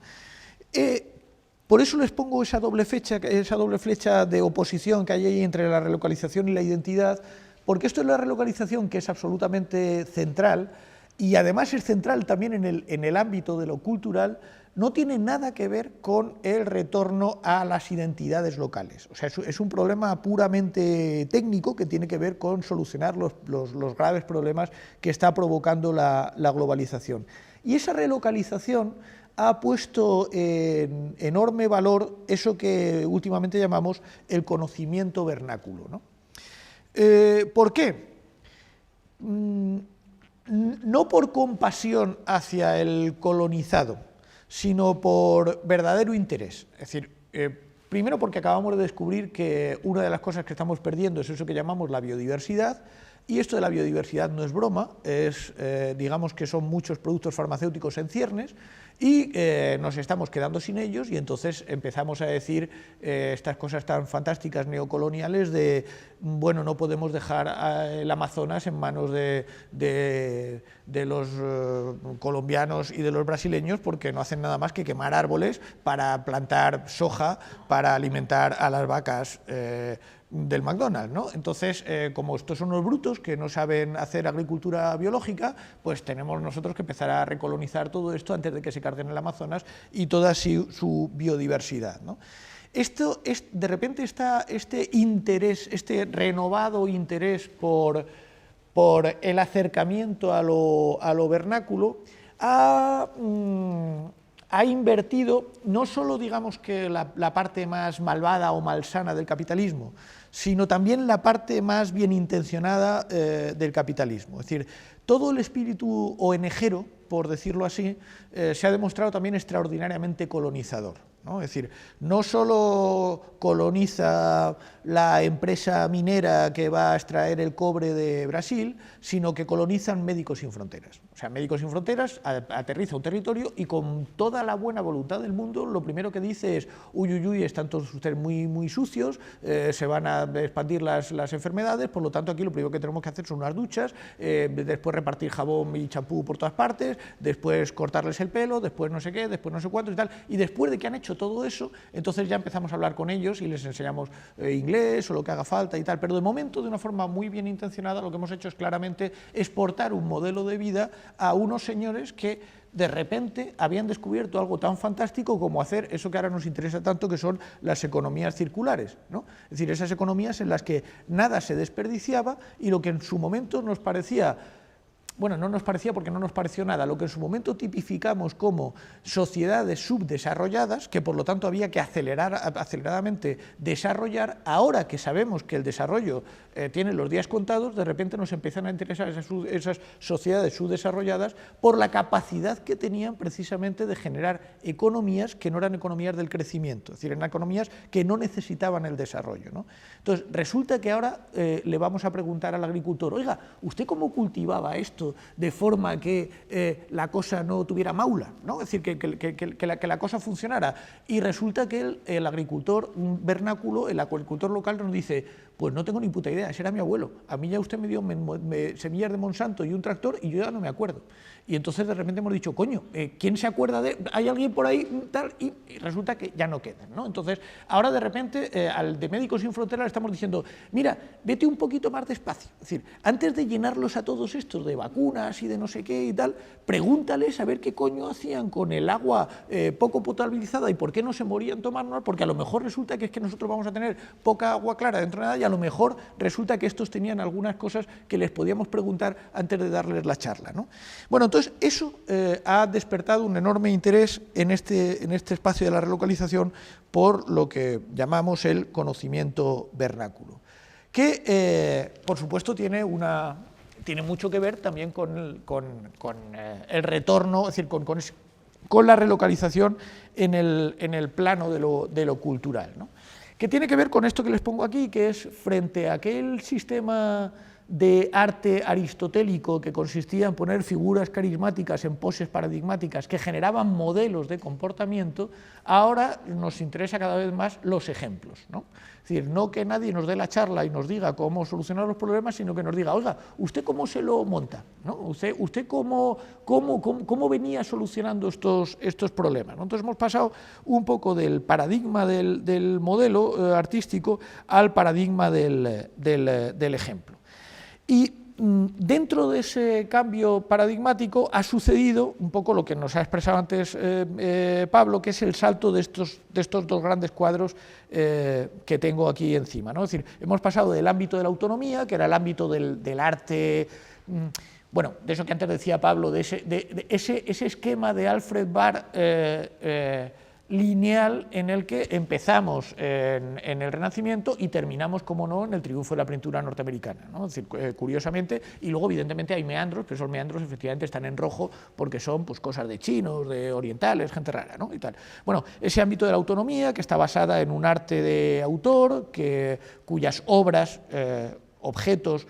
Speaker 1: Por eso les pongo esa doble flecha de oposición que hay ahí entre la relocalización y la identidad, porque esto es la relocalización que es absolutamente central, y además es central también en el ámbito de lo cultural, no tiene nada que ver con el retorno a las identidades locales. O sea, es un problema puramente técnico que tiene que ver con solucionar los graves problemas que está provocando la globalización. Y esa relocalización ha puesto en enorme valor eso que últimamente llamamos el conocimiento vernáculo, ¿no? ¿Por qué? No por compasión hacia el colonizado, sino por verdadero interés. Es decir, primero porque acabamos de descubrir que una de las cosas que estamos perdiendo es eso que llamamos la biodiversidad, y esto de la biodiversidad no es broma, digamos que son muchos productos farmacéuticos en ciernes, y nos estamos quedando sin ellos, y entonces empezamos a decir estas cosas tan fantásticas neocoloniales de, bueno, no podemos dejar el Amazonas en manos de los colombianos y de los brasileños, porque no hacen nada más que quemar árboles para plantar soja para alimentar a las vacas del McDonald's, ¿no? Entonces, como estos son unos brutos que no saben hacer agricultura biológica, pues tenemos nosotros que empezar a recolonizar todo esto antes de que se carguen el Amazonas y toda su biodiversidad, ¿no? De repente este interés, este renovado interés por el acercamiento a lo vernáculo ha invertido no solo, digamos, que la parte más malvada o malsana del capitalismo, sino también la parte más bien intencionada del capitalismo. Es decir, todo el espíritu ONGero, por decirlo así, se ha demostrado también extraordinariamente colonizador, ¿no? Es decir, no solo coloniza la empresa minera que va a extraer el cobre de Brasil, sino que colonizan Médicos Sin Fronteras. O sea, Médicos Sin Fronteras aterriza un territorio y con toda la buena voluntad del mundo lo primero que dice es: uy, uy, uy, están todos ustedes muy, muy sucios, se van a expandir las enfermedades, por lo tanto aquí lo primero que tenemos que hacer son unas duchas, después repartir jabón y champú por todas partes, después cortarles el pelo, después no sé qué, después no sé cuánto y tal, y después de que han hecho todo eso, entonces ya empezamos a hablar con ellos y les enseñamos inglés o lo que haga falta y tal, pero de momento, de una forma muy bien intencionada, lo que hemos hecho es claramente exportar un modelo de vida a unos señores que de repente habían descubierto algo tan fantástico como hacer eso que ahora nos interesa tanto, que son las economías circulares, ¿no? Es decir, esas economías en las que nada se desperdiciaba y lo que en su momento nos parecía, bueno, no nos parecía porque no nos pareció nada, lo que en su momento tipificamos como sociedades subdesarrolladas, que por lo tanto había que aceleradamente desarrollar, ahora que sabemos que el desarrollo tiene los días contados, de repente nos empiezan a interesar esas sociedades subdesarrolladas por la capacidad que tenían precisamente de generar economías que no eran economías del crecimiento, es decir, eran economías que no necesitaban el desarrollo, ¿no? Entonces, resulta que ahora le vamos a preguntar al agricultor: oiga, ¿usted cómo cultivaba esto de forma que la cosa no tuviera maula, ¿no? Es decir, que la cosa funcionara? Y resulta que el agricultor vernáculo, el agricultor local nos dice: Pues no tengo ni puta idea, ese era mi abuelo. A mí ya usted me dio semillas de Monsanto y un tractor y yo ya no me acuerdo. Y entonces de repente hemos dicho, coño, ¿quién se acuerda de...? ¿Hay alguien por ahí? Tal, y resulta que ya no quedan, ¿no? Entonces, ahora de repente al de Médicos Sin Fronteras le estamos diciendo, mira, vete un poquito más despacio. Es decir, antes de llenarlos a todos estos de vacunas y de no sé qué y tal, pregúntales a ver qué coño hacían con el agua poco potabilizada y por qué no se morían tomándola, porque a lo mejor resulta que es que nosotros vamos a tener poca agua clara dentro de nada y a lo mejor resulta que estos tenían algunas cosas que les podíamos preguntar antes de darles la charla, ¿no? Bueno, entonces eso ha despertado un enorme interés en este espacio de la relocalización por lo que llamamos el conocimiento vernáculo, que por supuesto tiene mucho que ver también con el retorno, es decir, con la relocalización en el plano de lo cultural, ¿no? Que tiene que ver con esto que les pongo aquí, que es frente a aquel sistema de arte aristotélico que consistía en poner figuras carismáticas en poses paradigmáticas que generaban modelos de comportamiento, ahora nos interesa cada vez más los ejemplos, ¿no? Es decir, no que nadie nos dé la charla y nos diga cómo solucionar los problemas, sino que nos diga, oiga, ¿usted cómo se lo monta? ¿No? ¿Usted cómo venía solucionando estos problemas? ¿No? Entonces hemos pasado un poco del paradigma del modelo artístico al paradigma del ejemplo. Y dentro de ese cambio paradigmático ha sucedido un poco lo que nos ha expresado antes Pablo, que es el salto de estos dos grandes cuadros que tengo aquí encima, ¿no? Es decir, hemos pasado del ámbito de la autonomía, que era el ámbito del arte, bueno, de eso que antes decía Pablo, de ese esquema de Alfred Barr lineal en el que empezamos en el Renacimiento y terminamos, como no, en el triunfo de la pintura norteamericana, ¿no? Es decir, curiosamente, y luego evidentemente hay meandros, pero esos meandros efectivamente están en rojo porque son pues cosas de chinos, de orientales, gente rara, ¿no? Y tal. Bueno, ese ámbito de la autonomía que está basada en un arte de autor, cuyas obras, objetos,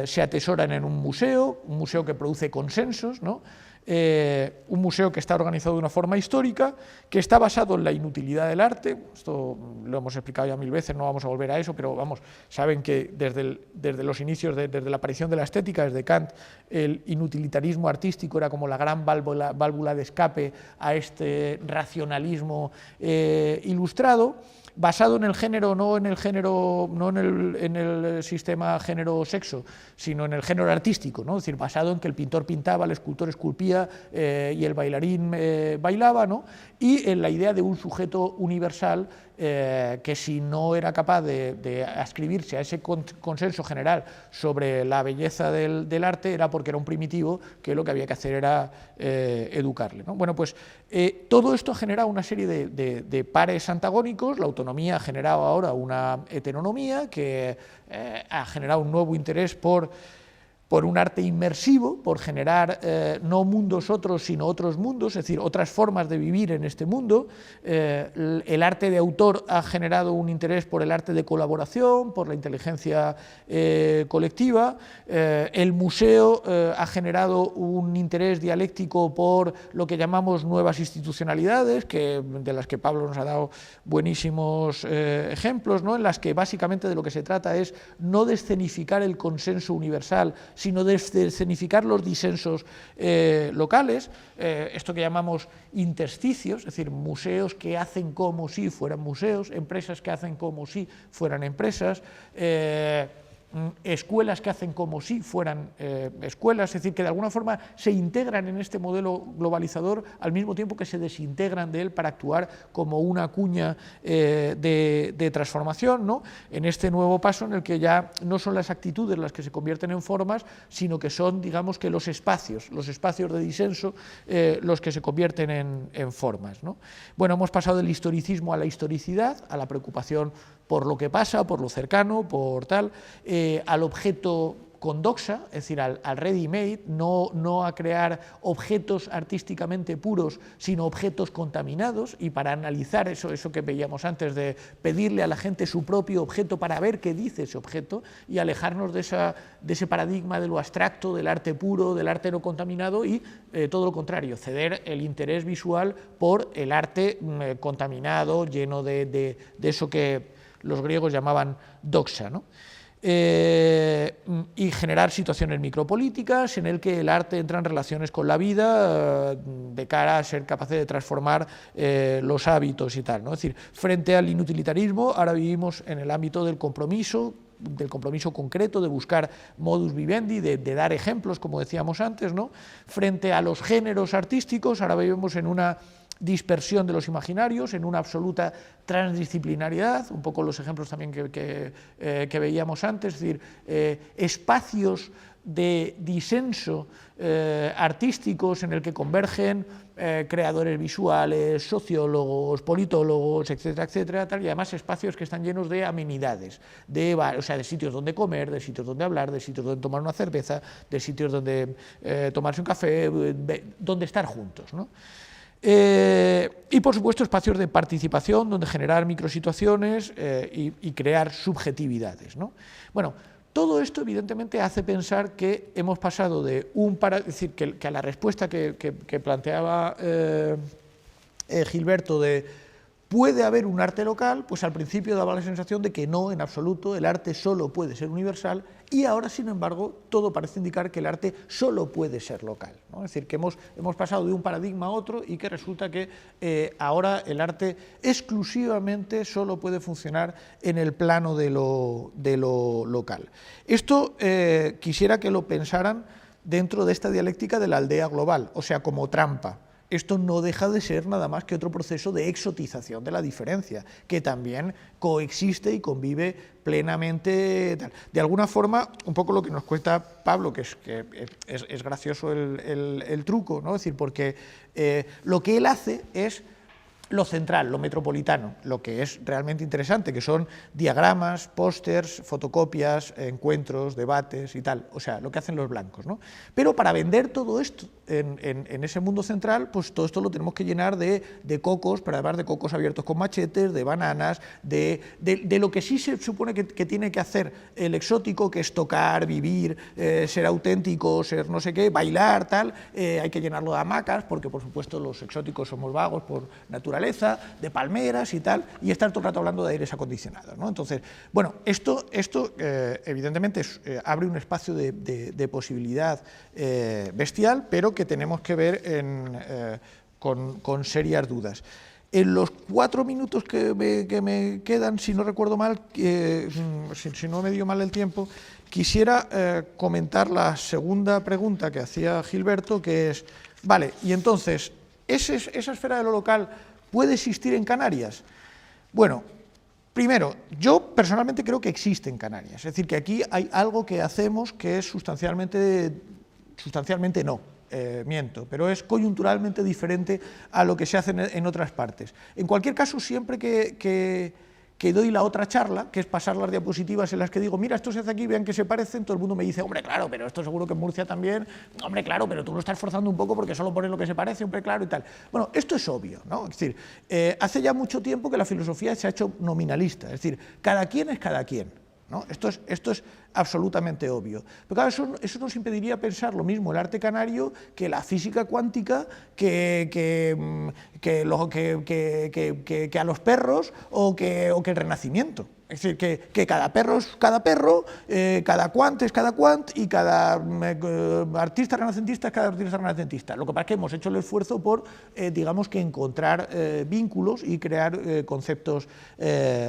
Speaker 1: se atesoran en un museo que produce consensos, ¿no? Un museo que está organizado de una forma histórica, que está basado en la inutilidad del arte. Esto lo hemos explicado ya 1000 veces, no vamos a volver a eso, pero vamos, saben que desde los inicios, desde la aparición de la estética, desde Kant, el inutilitarismo artístico era como la gran válvula de escape a este racionalismo ilustrado, basado en el género, no en el sistema género-sexo, sino en el género artístico, ¿no? Es decir, basado en que el pintor pintaba, el escultor esculpía y el bailarín bailaba, ¿no? Y en la idea de un sujeto universal que si no era capaz de ascribirse a ese consenso general sobre la belleza del arte era porque era un primitivo que lo que había que hacer era educarle, ¿no? Bueno, pues todo esto ha generado una serie de pares antagónicos. La autonomía ha generado ahora una heteronomía que ha generado un nuevo interés por un arte inmersivo, por generar no mundos otros, sino otros mundos, es decir, otras formas de vivir en este mundo. El arte de autor ha generado un interés por el arte de colaboración, por la inteligencia colectiva. El museo ha generado un interés dialéctico por lo que llamamos nuevas institucionalidades, de las que Pablo nos ha dado buenísimos ejemplos, ¿no? En las que básicamente de lo que se trata es no de escenificar el consenso universal, sino de escenificar los disensos locales, esto que llamamos intersticios, es decir, museos que hacen como si fueran museos, empresas que hacen como si fueran empresas, escuelas que hacen como si fueran escuelas, es decir, que de alguna forma se integran en este modelo globalizador al mismo tiempo que se desintegran de él para actuar como una cuña de transformación, ¿no? En este nuevo paso en el que ya no son las actitudes las que se convierten en formas, sino que son, digamos, que los espacios de disenso los que se convierten en formas, ¿no? Bueno, hemos pasado del historicismo a la historicidad, a la preocupación por lo que pasa, por lo cercano, por tal, al objeto con doxa, es decir, al ready-made, no a crear objetos artísticamente puros, sino objetos contaminados, y para analizar eso que veíamos antes, de pedirle a la gente su propio objeto para ver qué dice ese objeto, y alejarnos de ese paradigma de lo abstracto, del arte puro, del arte no contaminado, y todo lo contrario, ceder el interés visual por el arte contaminado, lleno de eso que los griegos llamaban doxa, ¿no? Y generar situaciones micropolíticas en el que el arte entra en relaciones con la vida de cara a ser capaz de transformar los hábitos y tal, ¿no? Es decir, frente al inutilitarismo, ahora vivimos en el ámbito del compromiso concreto, de buscar modus vivendi, de dar ejemplos, como decíamos antes, ¿no? Frente a los géneros artísticos, ahora vivimos en una dispersión de los imaginarios, en una absoluta transdisciplinariedad, un poco los ejemplos también que veíamos antes, es decir, espacios de disenso artísticos en el que convergen creadores visuales, sociólogos, politólogos, etcétera, etcétera, tal, y además espacios que están llenos de amenidades, o sea, de sitios donde comer, de sitios donde hablar, de sitios donde tomar una cerveza, de sitios donde tomarse un café, donde estar juntos, ¿no? Y por supuesto espacios de participación donde generar microsituaciones y crear subjetividades, ¿no? Bueno, todo esto evidentemente hace pensar que hemos pasado de es decir, que a la respuesta que planteaba Gilberto de ¿puede haber un arte local? Pues al principio daba la sensación de que no, en absoluto, el arte solo puede ser universal, y ahora, sin embargo, todo parece indicar que el arte solo puede ser local, ¿no? Es decir, que hemos pasado de un paradigma a otro y que resulta que ahora el arte exclusivamente solo puede funcionar en el plano de lo local. Esto quisiera que lo pensaran dentro de esta dialéctica de la aldea global, o sea, como trampa. Esto no deja de ser nada más que otro proceso de exotización de la diferencia, que también coexiste y convive plenamente. De alguna forma, un poco lo que nos cuenta Pablo, que es gracioso el truco, ¿no? Es decir, porque lo que él hace es lo central, lo metropolitano, lo que es realmente interesante, que son diagramas, pósters, fotocopias, encuentros, debates y tal, o sea, lo que hacen los blancos, ¿no? Pero para vender todo esto en ese mundo central, pues todo esto lo tenemos que llenar de cocos, pero además de cocos abiertos con machetes, de bananas, de lo que sí se supone que tiene que hacer el exótico, que es tocar, vivir, ser auténtico, ser no sé qué, bailar, tal, hay que llenarlo de hamacas, porque por supuesto los exóticos somos vagos por naturaleza, de palmeras y tal, y estar todo el rato hablando de aires acondicionados, ¿no? Entonces, bueno, esto evidentemente abre un espacio de posibilidad bestial, pero que tenemos que ver con serias dudas. En los 4 minutos que me quedan, si no recuerdo mal, si no me dio mal el tiempo, quisiera comentar la segunda pregunta que hacía Gilberto, que es, vale, y entonces, ¿esa esfera de lo local puede existir en Canarias? Bueno, primero, yo personalmente creo que existe en Canarias, es decir, que aquí hay algo que hacemos que es sustancialmente no, miento, pero es coyunturalmente diferente a lo que se hace en otras partes. En cualquier caso, siempre que doy la otra charla, que es pasar las diapositivas en las que digo, mira, esto se hace aquí, vean que se parecen, todo el mundo me dice, hombre, claro, pero esto seguro que en Murcia también, hombre, claro, pero tú lo estás forzando un poco porque solo pones lo que se parece, hombre, claro, y tal. Bueno, esto es obvio, ¿no? Es decir, hace ya mucho tiempo que la filosofía se ha hecho nominalista, es decir, cada quien es cada quien, ¿no? Esto es absolutamente obvio. Pero claro, eso nos impediría pensar lo mismo el arte canario que la física cuántica, que a los perros o que el Renacimiento. Es decir, que cada perro es cada perro, cada quant es cada quant y cada artista renacentista es cada artista renacentista. Lo que pasa es que hemos hecho el esfuerzo por, digamos que encontrar vínculos y crear conceptos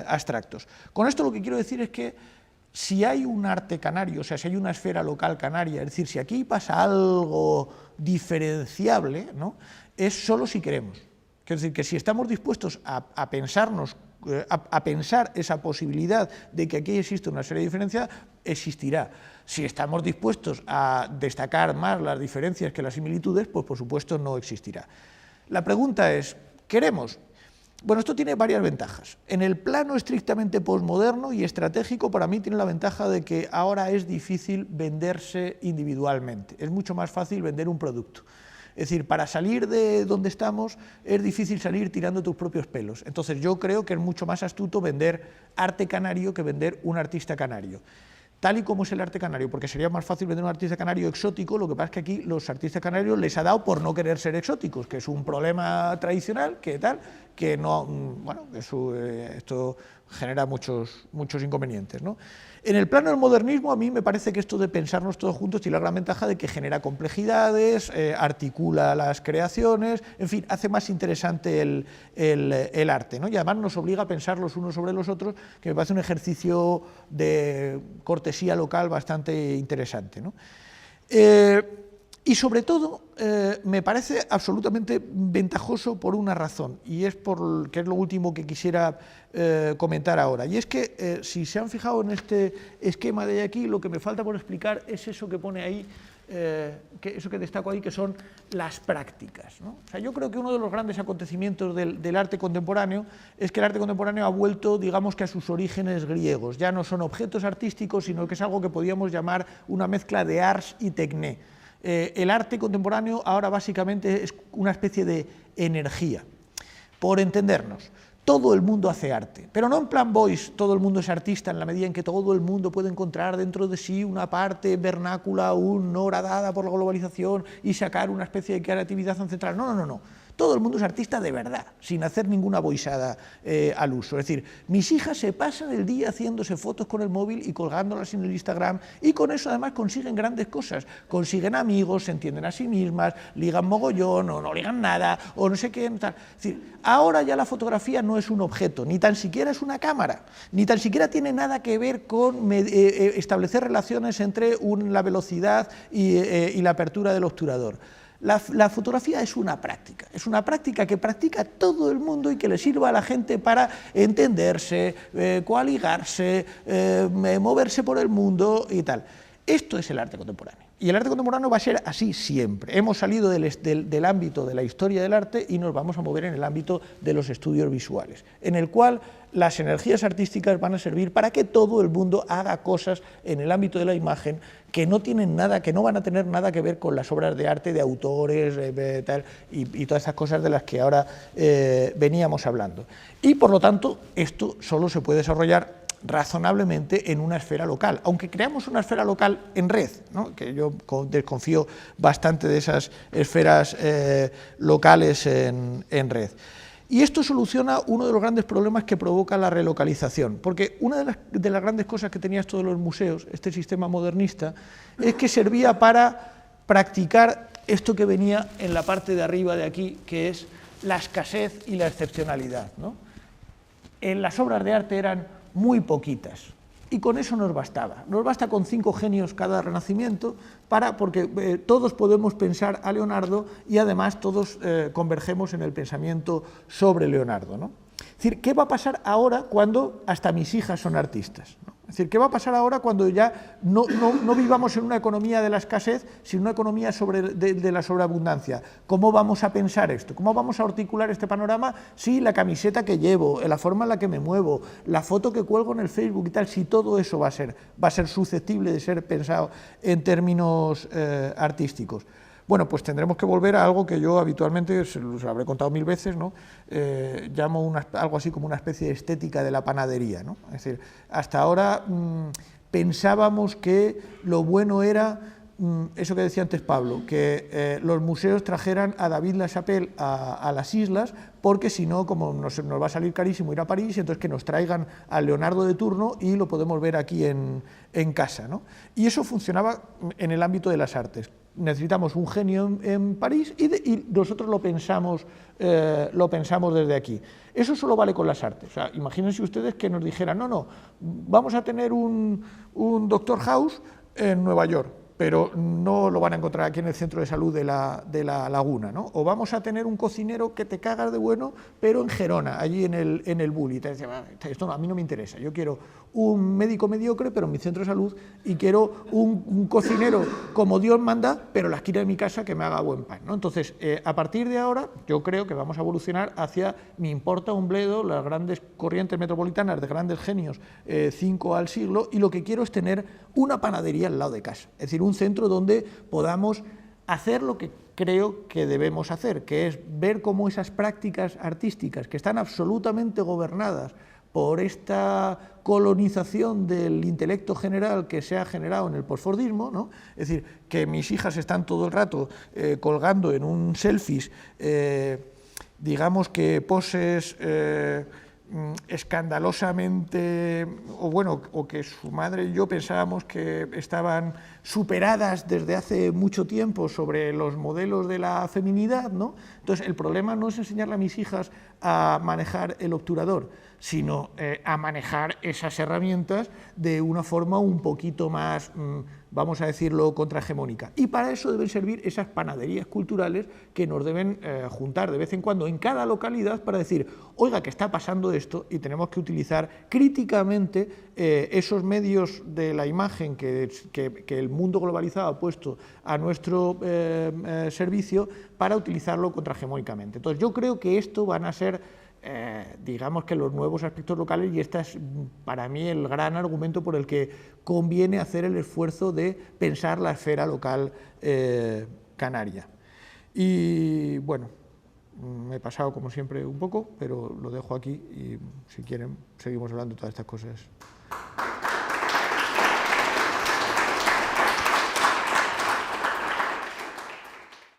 Speaker 1: abstractos. Con esto lo que quiero decir es que si hay un arte canario, o sea, si hay una esfera local canaria, es decir, si aquí pasa algo diferenciable, ¿no?, es solo si queremos. Es decir, que si estamos dispuestos a pensar esa posibilidad de que aquí existe una serie de diferencias, existirá. Si estamos dispuestos a destacar más las diferencias que las similitudes, pues por supuesto no existirá. La pregunta es, ¿queremos? Bueno, esto tiene varias ventajas. En el plano estrictamente posmoderno y estratégico, para mí tiene la ventaja de que ahora es difícil venderse individualmente, es mucho más fácil vender un producto. Es decir, para salir de donde estamos es difícil salir tirando tus propios pelos. Entonces yo creo que es mucho más astuto vender arte canario que vender un artista canario. Tal y como es el arte canario, porque sería más fácil vender un artista canario exótico, lo que pasa es que aquí los artistas canarios les ha dado por no querer ser exóticos, que es un problema tradicional, que no, bueno, esto genera muchos inconvenientes, ¿no? En el plano del modernismo, a mí me parece que esto de pensarnos todos juntos tiene la gran ventaja de que genera complejidades, articula las creaciones, en fin, hace más interesante el arte, ¿no? Y además nos obliga a pensar los unos sobre los otros, que me parece un ejercicio de cortesía local bastante interesante, ¿no? Y sobre todo, me parece absolutamente ventajoso por una razón, y que es lo último que quisiera comentar ahora, y es que si se han fijado en este esquema de aquí, lo que me falta por explicar es eso que pone ahí, eso que destaco ahí, que son las prácticas, ¿no? O sea, yo creo que uno de los grandes acontecimientos del arte contemporáneo es que el arte contemporáneo ha vuelto, digamos que a sus orígenes griegos, ya no son objetos artísticos, sino que es algo que podríamos llamar una mezcla de ars y techné. El arte contemporáneo ahora básicamente es una especie de energía, por entendernos. Todo el mundo hace arte, pero no en plan Boyce, todo el mundo es artista en la medida en que todo el mundo puede encontrar dentro de sí una parte vernácula, una horadada por la globalización y sacar una especie de creatividad ancestral. No, no, no, no. Todo el mundo es artista de verdad, sin hacer ninguna boisada al uso. Es decir, mis hijas se pasan el día haciéndose fotos con el móvil y colgándolas en el Instagram, y con eso además consiguen grandes cosas. Consiguen amigos, se entienden a sí mismas, ligan mogollón o no ligan nada, o no sé qué. Tal. Es decir, ahora ya la fotografía no es un objeto, ni tan siquiera es una cámara, ni tan siquiera tiene nada que ver con establecer relaciones entre la velocidad y la apertura del obturador. La fotografía es una práctica que practica todo el mundo y que le sirva a la gente para entenderse, coaligarse, moverse por el mundo y tal. Esto es el arte contemporáneo. Y el arte contemporáneo va a ser así siempre. Hemos salido del ámbito de la historia del arte y nos vamos a mover en el ámbito de los estudios visuales, en el cual las energías artísticas van a servir para que todo el mundo haga cosas en el ámbito de la imagen que no van a tener nada que ver con las obras de arte de autores y todas esas cosas de las que ahora veníamos hablando. Y por lo tanto, esto solo se puede desarrollar razonablemente en una esfera local, aunque creamos una esfera local en red, ¿no? Que yo desconfío bastante de esas esferas locales en red. Y esto soluciona uno de los grandes problemas que provoca la relocalización, porque una de las grandes cosas que tenía esto de los museos, este sistema modernista, es que servía para practicar esto que venía en la parte de arriba de aquí, que es la escasez y la excepcionalidad, ¿no? Las obras de arte eran muy poquitas, y con eso nos bastaba. Nos basta con 5 genios cada Renacimiento, porque todos podemos pensar a Leonardo y además todos convergemos en el pensamiento sobre Leonardo, ¿no? Es decir, ¿qué va a pasar ahora cuando hasta mis hijas son artistas, ¿no? Es decir, ¿qué va a pasar ahora cuando ya no vivamos en una economía de la escasez, sino una economía de la sobreabundancia? ¿Cómo vamos a pensar esto? ¿Cómo vamos a articular este panorama si la camiseta que llevo, la forma en la que me muevo, la foto que cuelgo en el Facebook y tal, si todo eso va a ser susceptible de ser pensado en términos artísticos? Bueno, pues tendremos que volver a algo que yo habitualmente, se lo habré contado 1000 veces, ¿no? Llamo algo así como una especie de estética de la panadería, ¿no? Es decir, hasta ahora pensábamos que lo bueno era eso que decía antes Pablo, que los museos trajeran a David LaChapelle a las islas, porque si no, como nos va a salir carísimo ir a París, entonces que nos traigan a Leonardo de turno y lo podemos ver aquí en casa, ¿no? Y eso funcionaba en el ámbito de las artes. Necesitamos un genio en París y nosotros lo pensamos desde aquí. Eso solo vale con las artes. O sea, imagínense ustedes que nos dijeran, no, vamos a tener un Dr. House en Nueva York, pero no lo van a encontrar aquí en el centro de salud de la Laguna, ¿no? O vamos a tener un cocinero que te cagas de bueno, pero en Gerona, allí en el Bulli. Te dice, esto a mí no me interesa, yo quiero un médico mediocre, pero en mi centro de salud, y quiero un cocinero como Dios manda, pero en la esquina de mi casa que me haga buen pan, ¿no? Entonces, a partir de ahora, yo creo que vamos a evolucionar hacia, me importa un bledo, las grandes corrientes metropolitanas de grandes genios, 5 al siglo, y lo que quiero es tener una panadería al lado de casa, es decir, un centro donde podamos hacer lo que creo que debemos hacer, que es ver cómo esas prácticas artísticas que están absolutamente gobernadas por esta colonización del intelecto general que se ha generado en el posfordismo, ¿no? Es decir, que mis hijas están todo el rato colgando en un selfies, digamos que poses escandalosamente, o que su madre y yo pensábamos que estaban superadas desde hace mucho tiempo sobre los modelos de la feminidad, ¿no? Entonces, el problema no es enseñarle a mis hijas a manejar el obturador, sino a manejar esas herramientas de una forma un poquito más, vamos a decirlo, contrahegemónica. Y para eso deben servir esas panaderías culturales que nos deben juntar de vez en cuando en cada localidad para decir, oiga, que está pasando esto y tenemos que utilizar críticamente esos medios de la imagen que el mundo globalizado ha puesto a nuestro servicio para utilizarlo contrahegemónicamente. Entonces, yo creo que esto van a ser digamos que los nuevos aspectos locales, y este es para mí el gran argumento por el que conviene hacer el esfuerzo de pensar la esfera local canaria. Y bueno, me he pasado como siempre un poco, pero lo dejo aquí y si quieren seguimos hablando de todas estas cosas.